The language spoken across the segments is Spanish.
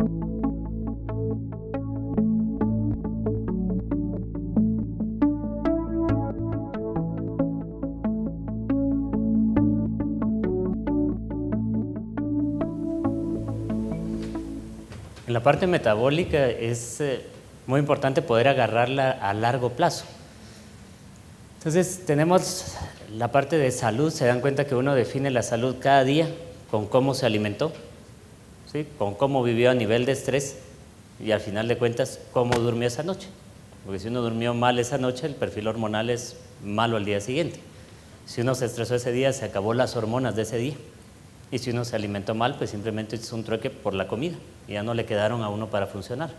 En la parte metabólica es muy importante poder agarrarla a largo plazo. Entonces tenemos la parte de salud. Se dan cuenta que uno define la salud cada día con cómo se alimentó, ¿sí? Con cómo vivió a nivel de estrés y al final de cuentas cómo durmió esa noche. Porque si uno durmió mal esa noche, el perfil hormonal es malo al día siguiente. Si uno se estresó ese día, se acabó las hormonas de ese día. Y si uno se alimentó mal, pues simplemente es un trueque por la comida y ya no le quedaron a uno para funcionar.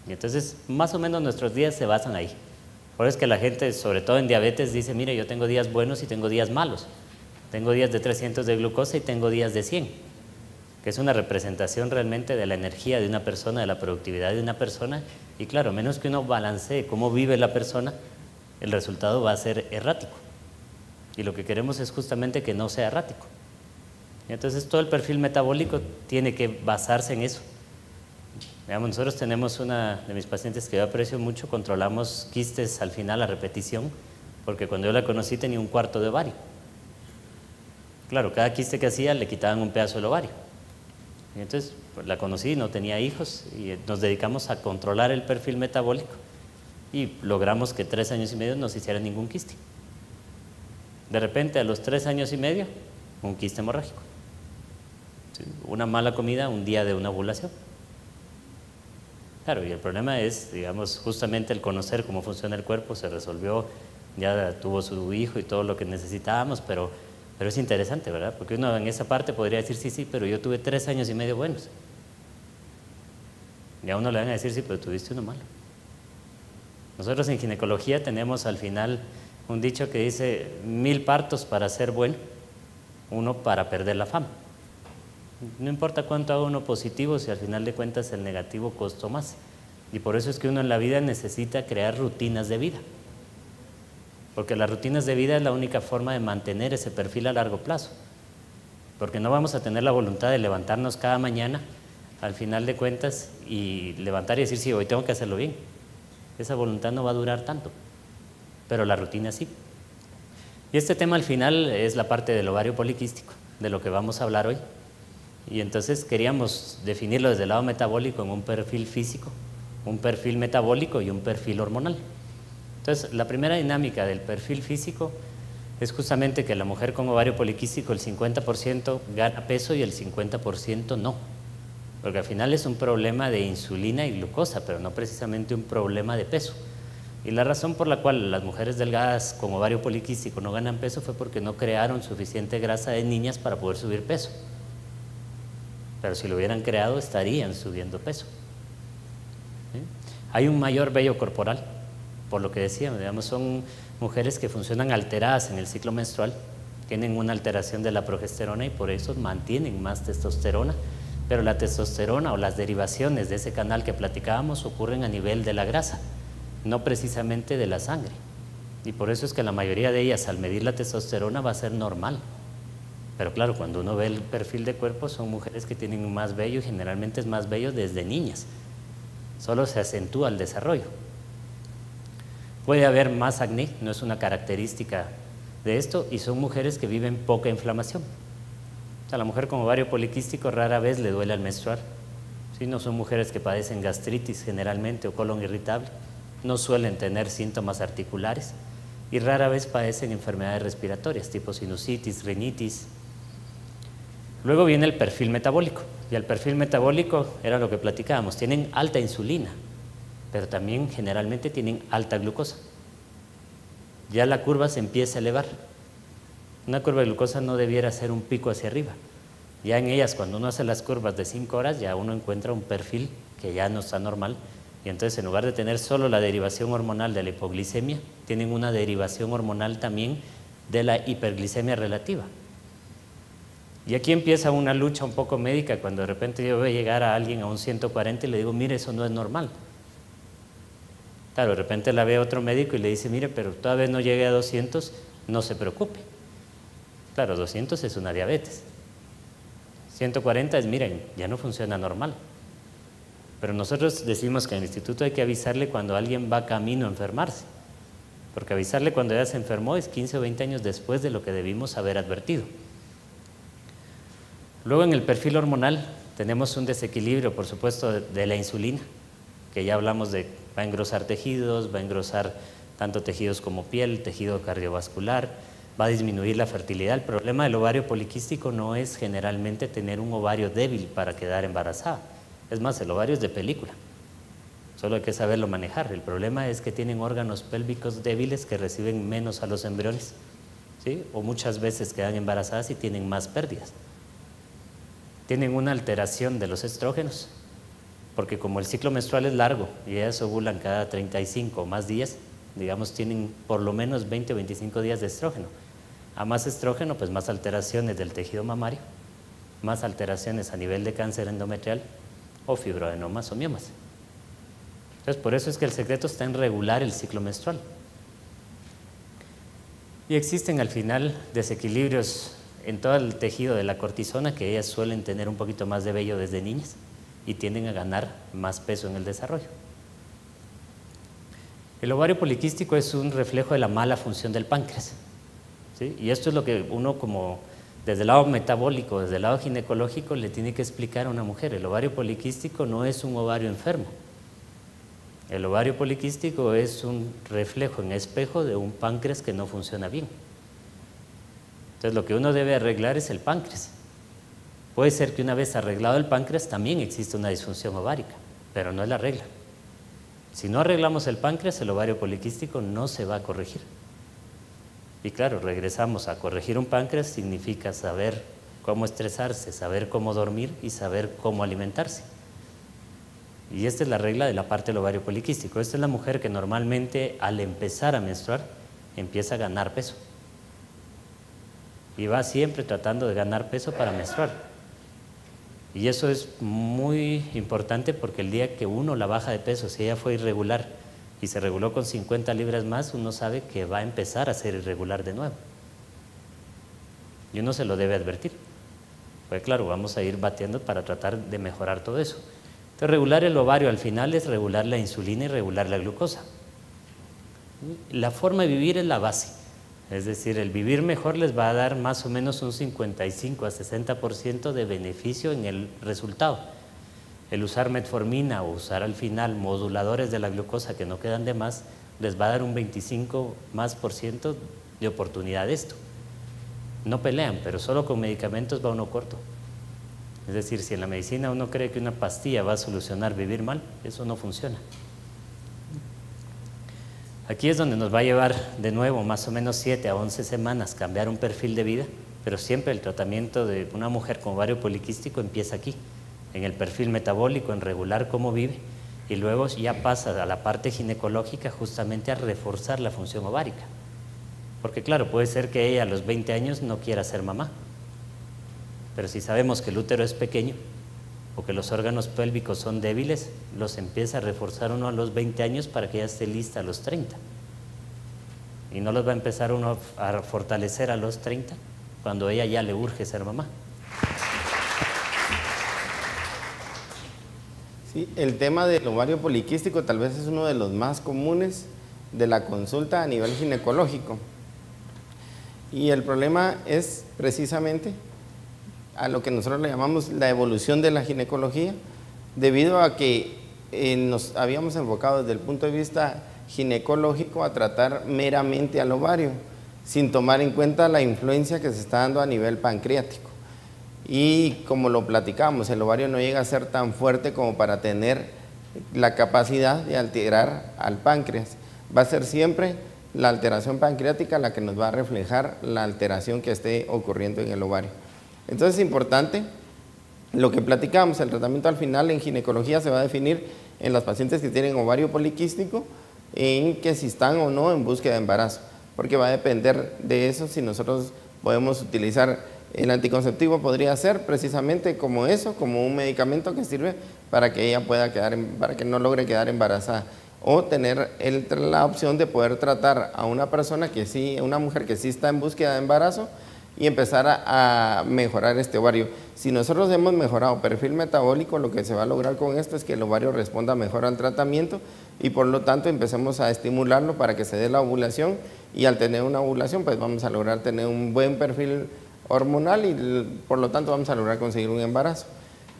Y entonces, más o menos nuestros días se basan ahí. Por eso es que la gente, sobre todo en diabetes, dice, mire, yo tengo días buenos y tengo días malos. Tengo días de 300 de glucosa y tengo días de 100, que es una representación realmente de la energía de una persona, de la productividad de una persona. Y claro, menos que uno balancee cómo vive la persona, el resultado va a ser errático. Y lo que queremos es justamente que no sea errático. Entonces todo el perfil metabólico tiene que basarse en eso. Digamos, nosotros tenemos una de mis pacientes que yo aprecio mucho, controlamos quistes al final a repetición, porque cuando yo la conocí tenía un cuarto de ovario. Claro, cada quiste que hacía le quitaban un pedazo del ovario. Y entonces pues, la conocí, no tenía hijos y nos dedicamos a controlar el perfil metabólico y logramos que 3 años y medio no se hiciera ningún quiste. De repente a los 3 años y medio, un quiste hemorrágico. Una mala comida, un día de una ovulación. Claro, y el problema es, digamos, justamente el conocer cómo funciona el cuerpo, se resolvió, ya tuvo su hijo y todo lo que necesitábamos, pero es interesante, ¿verdad? Porque uno en esa parte podría decir, sí, pero yo tuve 3 años y medio buenos. Y a uno le van a decir, sí, pero tuviste uno malo. Nosotros en ginecología tenemos al final un dicho que dice, 1000 partos para ser bueno, uno para perder la fama. No importa cuánto haga uno positivo, si al final de cuentas el negativo costó más. Y por eso es que uno en la vida necesita crear rutinas de vida. Porque las rutinas de vida es la única forma de mantener ese perfil a largo plazo. Porque no vamos a tener la voluntad de levantarnos cada mañana, al final de cuentas, y levantar y decir, sí, hoy tengo que hacerlo bien. Esa voluntad no va a durar tanto, pero la rutina sí. Y este tema al final es la parte del ovario poliquístico, de lo que vamos a hablar hoy. Y entonces queríamos definirlo desde el lado metabólico en un perfil físico, un perfil metabólico y un perfil hormonal. Entonces, la primera dinámica del perfil físico es justamente que la mujer con ovario poliquístico el 50% gana peso y el 50% no. Porque al final es un problema de insulina y glucosa, pero no precisamente un problema de peso. Y la razón por la cual las mujeres delgadas con ovario poliquístico no ganan peso fue porque no crearon suficiente grasa de niñas para poder subir peso. Pero si lo hubieran creado, estarían subiendo peso. ¿Sí? Hay un mayor vello corporal, por lo que decíamos, digamos, son mujeres que funcionan alteradas en el ciclo menstrual, tienen una alteración de la progesterona y por eso mantienen más testosterona, pero la testosterona o las derivaciones de ese canal que platicábamos ocurren a nivel de la grasa, no precisamente de la sangre. Y por eso es que la mayoría de ellas, al medir la testosterona, va a ser normal. Pero claro, cuando uno ve el perfil de cuerpo, son mujeres que tienen más vello y generalmente es más vello desde niñas. Solo se acentúa el desarrollo. Puede haber más acné, no es una característica de esto, y son mujeres que viven poca inflamación. O sea, la mujer con ovario poliquístico rara vez le duele al menstruar. ¿Sí? No son mujeres que padecen gastritis generalmente o colon irritable, no suelen tener síntomas articulares y rara vez padecen enfermedades respiratorias tipo sinusitis, rinitis. Luego viene el perfil metabólico, y el perfil metabólico era lo que platicábamos, tienen alta insulina, pero también generalmente tienen alta glucosa. Ya la curva se empieza a elevar. Una curva de glucosa no debiera ser un pico hacia arriba. Ya en ellas, cuando uno hace las curvas de 5 horas, ya uno encuentra un perfil que ya no está normal, y entonces en lugar de tener solo la derivación hormonal de la hipoglicemia, tienen una derivación hormonal también de la hiperglicemia relativa. Y aquí empieza una lucha un poco médica, cuando de repente yo voy a llegar a alguien a un 140 y le digo, mire, eso no es normal. Claro, de repente la ve otro médico y le dice, mire, pero todavía no llegué a 200, no se preocupe. Claro, 200 es una diabetes. 140 es, miren, ya no funciona normal. Pero nosotros decimos que en el instituto hay que avisarle cuando alguien va camino a enfermarse, porque avisarle cuando ya se enfermó es 15 o 20 años después de lo que debimos haber advertido. Luego en el perfil hormonal tenemos un desequilibrio, por supuesto, de la insulina, que ya hablamos de va a engrosar tejidos, va a engrosar tanto tejidos como piel, tejido cardiovascular, va a disminuir la fertilidad. El problema del ovario poliquístico no es generalmente tener un ovario débil para quedar embarazada. Es más, el ovario es de película, solo hay que saberlo manejar. El problema es que tienen órganos pélvicos débiles que reciben menos a los embriones, ¿sí? O muchas veces quedan embarazadas y tienen más pérdidas. Tienen una alteración de los estrógenos, porque como el ciclo menstrual es largo y ellas ovulan cada 35 o más días, digamos, tienen por lo menos 20 o 25 días de estrógeno. A más estrógeno, pues más alteraciones del tejido mamario, más alteraciones a nivel de cáncer endometrial o fibroadenomas o miomas. Entonces, por eso es que el secreto está en regular el ciclo menstrual. Y existen al final desequilibrios en todo el tejido de la cortisona, que ellas suelen tener un poquito más de vello desde niñas y tienden a ganar más peso en el desarrollo. El ovario poliquístico es un reflejo de la mala función del páncreas, ¿sí? Y esto es lo que uno, como desde el lado metabólico, desde el lado ginecológico, le tiene que explicar a una mujer. El ovario poliquístico no es un ovario enfermo. El ovario poliquístico es un reflejo en espejo de un páncreas que no funciona bien. Entonces lo que uno debe arreglar es el páncreas. Puede ser que una vez arreglado el páncreas también existe una disfunción ovárica, pero no es la regla. Si no arreglamos el páncreas, el ovario poliquístico no se va a corregir. Y claro, regresamos a corregir un páncreas, significa saber cómo estresarse, saber cómo dormir y saber cómo alimentarse. Y esta es la regla de la parte del ovario poliquístico. Esta es la mujer que normalmente al empezar a menstruar empieza a ganar peso. Y va siempre tratando de ganar peso para menstruar. Y eso es muy importante porque el día que uno la baja de peso, si ella fue irregular y se reguló con 50 libras más, uno sabe que va a empezar a ser irregular de nuevo. Y uno se lo debe advertir. Pues claro, vamos a ir batiendo para tratar de mejorar todo eso. Entonces, regular el ovario al final es regular la insulina y regular la glucosa. La forma de vivir es la base. Es decir, el vivir mejor les va a dar más o menos un 55 a 60% de beneficio en el resultado. El usar metformina o usar al final moduladores de la glucosa que no quedan de más, les va a dar un 25 más por ciento de oportunidad de esto. No pelean, pero solo con medicamentos va uno corto. Es decir, si en la medicina uno cree que una pastilla va a solucionar vivir mal, eso no funciona. Aquí es donde nos va a llevar de nuevo más o menos 7 a 11 semanas cambiar un perfil de vida, pero siempre el tratamiento de una mujer con ovario poliquístico empieza aquí, en el perfil metabólico, en regular cómo vive, y luego ya pasa a la parte ginecológica justamente a reforzar la función ovárica. Porque claro, puede ser que ella a los 20 años no quiera ser mamá, pero si sabemos que el útero es pequeño o que los órganos pélvicos son débiles, los empieza a reforzar uno a los 20 años para que ella esté lista a los 30. Y no los va a empezar uno a fortalecer a los 30 cuando ella ya le urge ser mamá. Sí, el tema del ovario poliquístico tal vez es uno de los más comunes de la consulta a nivel ginecológico. Y el problema es precisamente a lo que nosotros le llamamos la evolución de la ginecología, debido a que nos habíamos enfocado desde el punto de vista ginecológico a tratar meramente al ovario, sin tomar en cuenta la influencia que se está dando a nivel pancreático. Y como lo platicamos, el ovario no llega a ser tan fuerte como para tener la capacidad de alterar al páncreas. Va a ser siempre la alteración pancreática la que nos va a reflejar la alteración que esté ocurriendo en el ovario. Entonces es importante lo que platicamos, el tratamiento al final en ginecología se va a definir en las pacientes que tienen ovario poliquístico, en que si están o no en búsqueda de embarazo, porque va a depender de eso si nosotros podemos utilizar el anticonceptivo, podría ser precisamente como eso, como un medicamento que sirve para que ella pueda para que no logre quedar embarazada, o tener la opción de poder tratar a una persona que sí, una mujer que sí está en búsqueda de embarazo, y empezar a mejorar este ovario. Si nosotros hemos mejorado perfil metabólico, lo que se va a lograr con esto es que el ovario responda mejor al tratamiento y por lo tanto empecemos a estimularlo para que se dé la ovulación, y al tener una ovulación pues vamos a lograr tener un buen perfil hormonal y por lo tanto vamos a lograr conseguir un embarazo.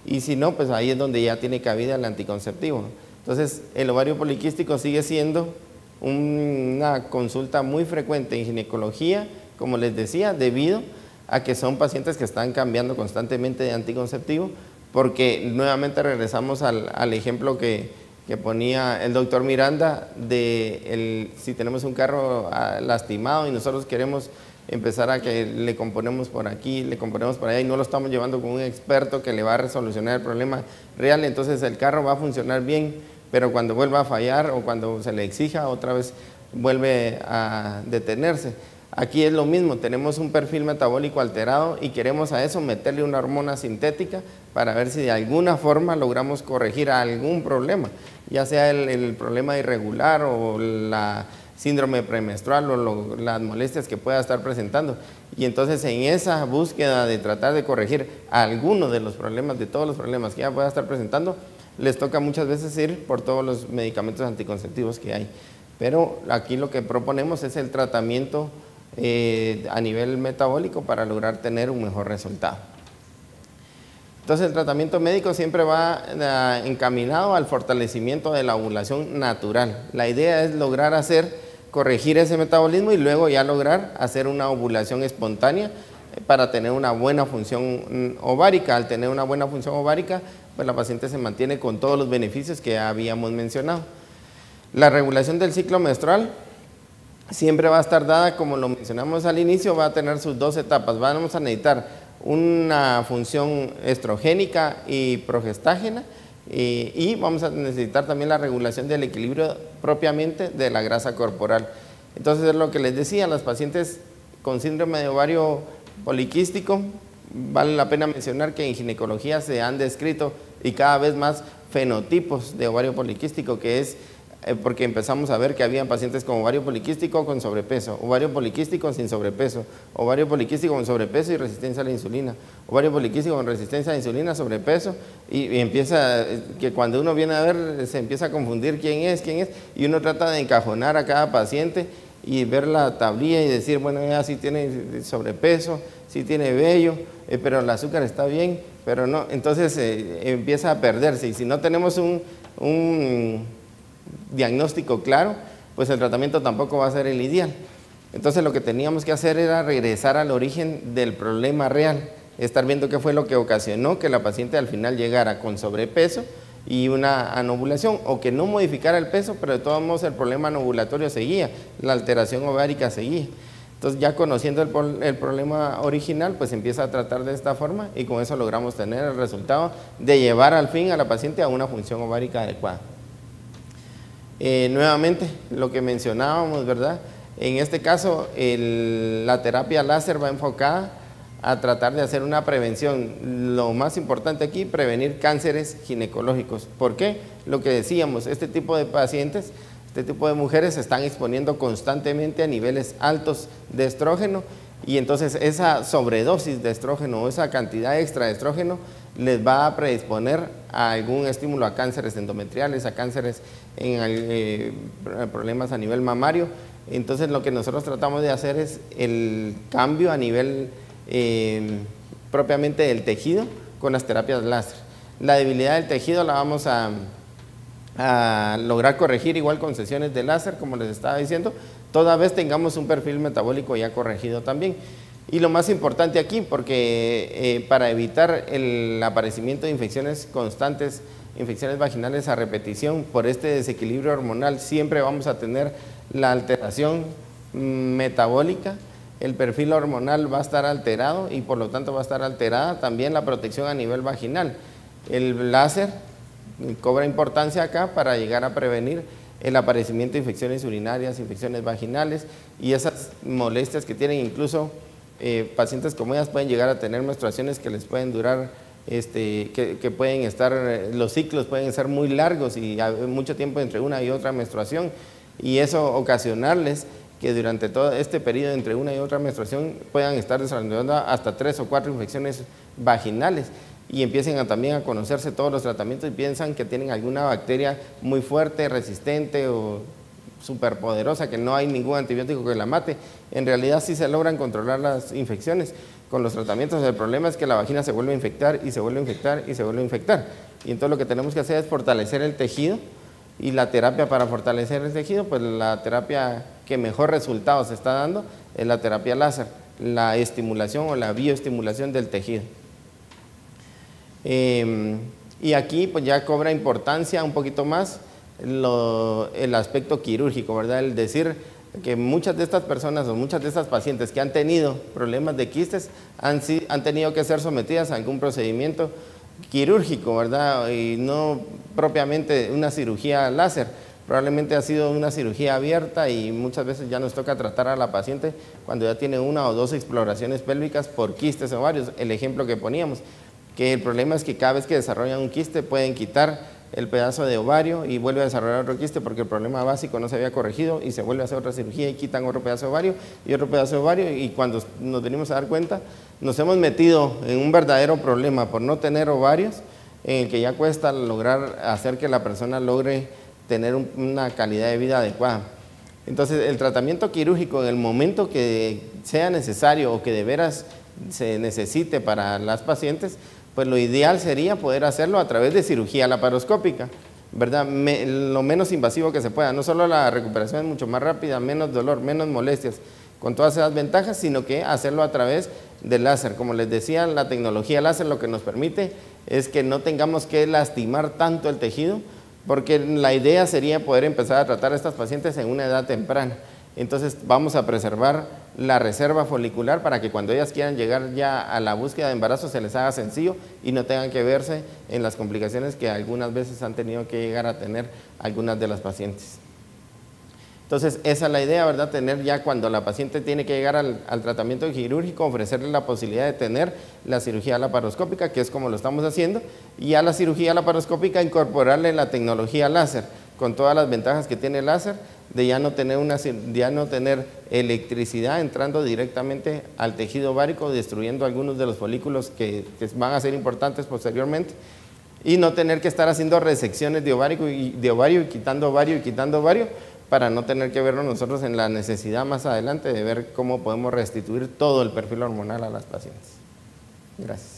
Y si no, pues ahí es donde ya tiene cabida el anticonceptivo. Entonces el ovario poliquístico sigue siendo una consulta muy frecuente en ginecología, como les decía, debido a que son pacientes que están cambiando constantemente de anticonceptivo, porque nuevamente regresamos al ejemplo que ponía el doctor Miranda de si tenemos un carro lastimado y nosotros queremos empezar a que le componemos por aquí, le componemos por allá y no lo estamos llevando con un experto que le va a resolucionar el problema real, entonces el carro va a funcionar bien, pero cuando vuelva a fallar o cuando se le exija otra vez vuelve a detenerse. Aquí es lo mismo, tenemos un perfil metabólico alterado y queremos a eso meterle una hormona sintética para ver si de alguna forma logramos corregir algún problema, ya sea el problema irregular o la síndrome premenstrual o las molestias que pueda estar presentando. Y entonces en esa búsqueda de tratar de corregir alguno de los problemas, de todos los problemas que ella pueda estar presentando, les toca muchas veces ir por todos los medicamentos anticonceptivos que hay. Pero aquí lo que proponemos es el tratamiento a nivel metabólico para lograr tener un mejor resultado. Entonces el tratamiento médico siempre va encaminado al fortalecimiento de la ovulación natural. La idea es lograr corregir ese metabolismo y luego ya lograr hacer una ovulación espontánea para tener una buena función ovárica. Al tener una buena función ovárica, pues la paciente se mantiene con todos los beneficios que habíamos mencionado. La regulación del ciclo menstrual siempre va a estar dada, como lo mencionamos al inicio, va a tener sus dos etapas. Vamos a necesitar una función estrogénica y progestágena y vamos a necesitar también la regulación del equilibrio propiamente de la grasa corporal. Entonces es lo que les decía, las pacientes con síndrome de ovario poliquístico, vale la pena mencionar que en ginecología se han descrito y cada vez más fenotipos de ovario poliquístico, que es porque empezamos a ver que habían pacientes con ovario poliquístico con sobrepeso, ovario poliquístico sin sobrepeso, ovario poliquístico con sobrepeso y resistencia a la insulina, ovario poliquístico con resistencia a la insulina, sobrepeso, y empieza, que cuando uno viene a ver se empieza a confundir quién es, y uno trata de encajonar a cada paciente y ver la tablilla y decir, bueno, ella sí tiene sobrepeso, sí tiene vello, pero el azúcar está bien, pero no, entonces empieza a perderse, y si no tenemos un diagnóstico claro, pues el tratamiento tampoco va a ser el ideal. Entonces lo que teníamos que hacer era regresar al origen del problema real, estar viendo qué fue lo que ocasionó que la paciente al final llegara con sobrepeso y una anovulación, o que no modificara el peso, pero de todos modos el problema anovulatorio seguía, la alteración ovárica seguía. Entonces ya conociendo el problema original, pues empieza a tratar de esta forma y con eso logramos tener el resultado de llevar al fin a la paciente a una función ovárica adecuada. Nuevamente, lo que mencionábamos, ¿verdad? En este caso, la terapia láser va enfocada a tratar de hacer una prevención. Lo más importante aquí, prevenir cánceres ginecológicos. ¿Por qué? Lo que decíamos, este tipo de pacientes, este tipo de mujeres se están exponiendo constantemente a niveles altos de estrógeno, y entonces esa sobredosis de estrógeno o esa cantidad extra de estrógeno les va a predisponer a algún estímulo a cánceres endometriales, a cánceres en problemas a nivel mamario. Entonces lo que nosotros tratamos de hacer es el cambio a nivel propiamente del tejido con las terapias láser. La debilidad del tejido la vamos a lograr corregir igual con sesiones de láser, como les estaba diciendo, toda vez tengamos un perfil metabólico ya corregido también. Y lo más importante aquí, porque para evitar el aparecimiento de infecciones constantes, infecciones vaginales a repetición, por este desequilibrio hormonal, siempre vamos a tener la alteración metabólica, el perfil hormonal va a estar alterado y por lo tanto va a estar alterada también la protección a nivel vaginal. El láser cobra importancia acá para llegar a prevenir el aparecimiento de infecciones urinarias, infecciones vaginales y esas molestias que tienen. Incluso pacientes como ellas pueden llegar a tener menstruaciones que les pueden durar, que pueden estar, los ciclos pueden ser muy largos y hay mucho tiempo entre una y otra menstruación, y eso ocasionarles que durante todo este periodo entre una y otra menstruación puedan estar desarrollando hasta 3 o 4 infecciones vaginales y empiecen también a conocerse todos los tratamientos y piensan que tienen alguna bacteria muy fuerte, resistente o superpoderosa, que no hay ningún antibiótico que la mate. En realidad sí se logran controlar las infecciones con los tratamientos. El problema es que la vagina se vuelve a infectar y se vuelve a infectar y se vuelve a infectar. Y entonces lo que tenemos que hacer es fortalecer el tejido, y la terapia para fortalecer el tejido, pues la terapia que mejor resultado se está dando es la terapia láser, la estimulación o la bioestimulación del tejido. Y aquí pues ya cobra importancia un poquito más el aspecto quirúrgico, ¿verdad? El decir que muchas de estas personas o muchas de estas pacientes que han tenido problemas de quistes han tenido que ser sometidas a algún procedimiento quirúrgico, ¿verdad? Y no propiamente una cirugía láser, probablemente ha sido una cirugía abierta y muchas veces ya nos toca tratar a la paciente cuando ya tiene 1 o 2 exploraciones pélvicas por quistes ovarios, el ejemplo que poníamos, que el problema es que cada vez que desarrollan un quiste pueden quitar el pedazo de ovario y vuelve a desarrollar otro quiste porque el problema básico no se había corregido y se vuelve a hacer otra cirugía y quitan otro pedazo de ovario y otro pedazo de ovario, y cuando nos venimos a dar cuenta nos hemos metido en un verdadero problema por no tener ovarios, en el que ya cuesta lograr hacer que la persona logre tener una calidad de vida adecuada. Entonces el tratamiento quirúrgico en el momento que sea necesario o que de veras se necesite para las pacientes, pues lo ideal sería poder hacerlo a través de cirugía laparoscópica, ¿verdad? Lo menos invasivo que se pueda. No solo la recuperación es mucho más rápida, menos dolor, menos molestias, con todas esas ventajas, sino que hacerlo a través del láser. Como les decía, la tecnología láser lo que nos permite es que no tengamos que lastimar tanto el tejido, porque la idea sería poder empezar a tratar a estas pacientes en una edad temprana. Entonces vamos a preservar la reserva folicular para que cuando ellas quieran llegar ya a la búsqueda de embarazo se les haga sencillo y no tengan que verse en las complicaciones que algunas veces han tenido que llegar a tener algunas de las pacientes. Entonces esa es la idea, ¿verdad? Tener ya cuando la paciente tiene que llegar al tratamiento quirúrgico, ofrecerle la posibilidad de tener la cirugía laparoscópica, que es como lo estamos haciendo, y a la cirugía laparoscópica incorporarle la tecnología láser, con todas las ventajas que tiene el láser, de ya no tener electricidad entrando directamente al tejido ovárico, destruyendo algunos de los folículos que van a ser importantes posteriormente, y no tener que estar haciendo resecciones de ovario y quitando ovario, para no tener que vernos nosotros en la necesidad más adelante de ver cómo podemos restituir todo el perfil hormonal a las pacientes. Gracias.